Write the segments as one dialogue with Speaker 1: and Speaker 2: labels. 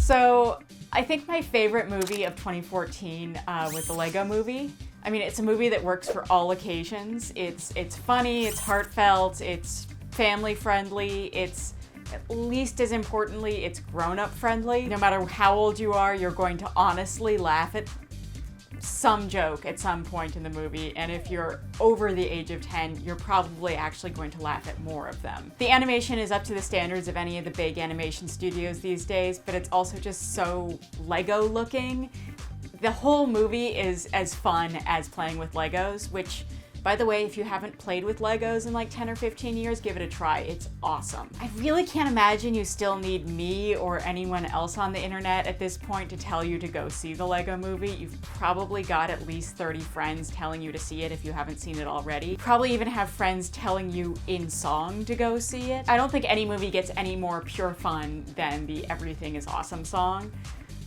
Speaker 1: So I think my favorite movie of 2014 was the Lego Movie. I mean, it's a movie that works for all occasions. It's funny, it's heartfelt, it's family friendly, it's at least as importantly, it's grown-up friendly. No matter how old you are, you're going to honestly laugh at some joke at some point in the movie, and if you're over the age of 10, you're probably actually going to laugh at more of them. The animation is up to the standards of any of the big animation studios these days, but it's also just so Lego looking. The whole movie is as fun as playing with Legos, which, by the way, if you haven't played with Legos in like 10 or 15 years, give it a try. It's awesome. I really can't imagine you still need me or anyone else on the internet at this point to tell you to go see the Lego Movie. You've probably got at least 30 friends telling you to see it if you haven't seen it already. Probably even have friends telling you in song to go see it. I don't think any movie gets any more pure fun than the Everything is Awesome song.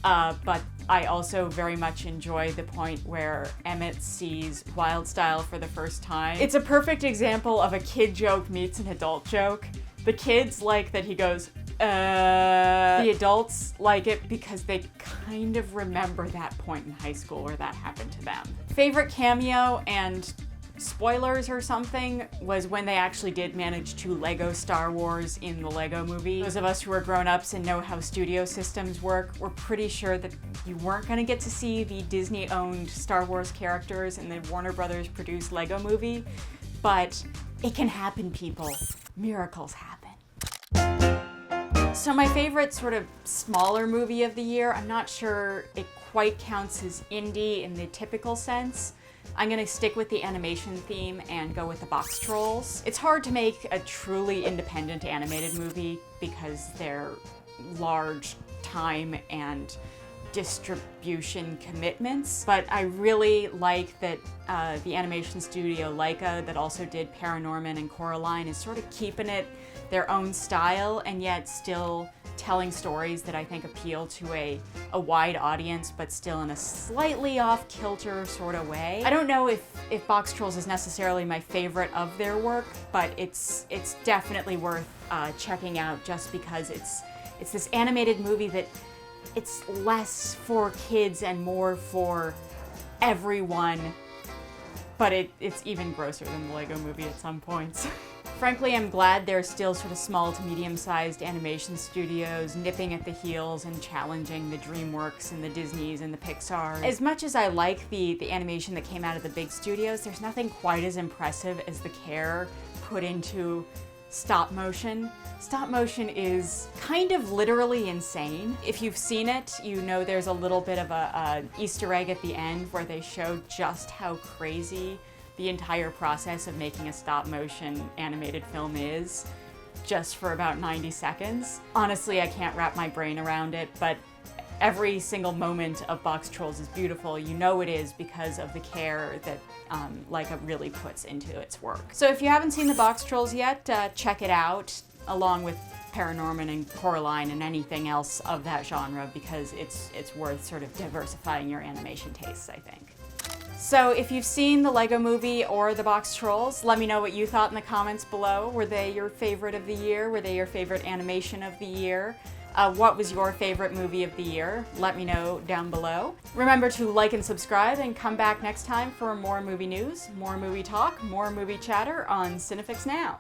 Speaker 1: But I also very much enjoy the point where Emmett sees Wildstyle for the first time. It's a perfect example of a kid joke meets an adult joke. The kids like that he goes, The adults like it because they kind of remember that point in high school where that happened to them. Favorite cameo and spoilers or something was when they actually did manage to Lego Star Wars in the Lego Movie. Those of us who are grown-ups and know how studio systems work, we're pretty sure that you weren't going to get to see the Disney-owned Star Wars characters in the Warner Brothers produced Lego Movie, but it can happen, people. Miracles happen. So my favorite sort of smaller movie of the year, I'm not sure it quite counts as indie in the typical sense. I'm gonna stick with the animation theme and go with the Boxtrolls. It's hard to make a truly independent animated movie because they're large time and distribution commitments, but I really like that the animation studio Laika that also did Paranorman and Coraline is sort of keeping it their own style and yet still telling stories that I think appeal to a wide audience, but still in a slightly off-kilter sort of way. I don't know if Boxtrolls is necessarily my favorite of their work, but it's definitely worth checking out just because it's this animated movie that it's less for kids and more for everyone, but it's even grosser than the Lego Movie at some points. Frankly, I'm glad there are still sort of small to medium-sized animation studios nipping at the heels and challenging the DreamWorks and the Disneys and the Pixars. As much as I like the animation that came out of the big studios, there's nothing quite as impressive as the care put into stop motion. Stop motion is kind of literally insane. If you've seen it, you know there's a little bit of an Easter egg at the end where they show just how crazy the entire process of making a stop motion animated film is, just for about 90 seconds. Honestly, I can't wrap my brain around it, but every single moment of Boxtrolls is beautiful. You know it is because of the care that Laika really puts into its work. So if you haven't seen the Boxtrolls yet, check it out, along with Paranorman and Coraline and anything else of that genre, because it's worth sort of diversifying your animation tastes, I think. So if you've seen the Lego Movie or the Boxtrolls, let me know what you thought in the comments below. Were they your favorite of the year? Were they your favorite animation of the year? What was your favorite movie of the year? Let me know down below. Remember to like and subscribe and come back next time for more movie news, more movie talk, more movie chatter on CineFix Now.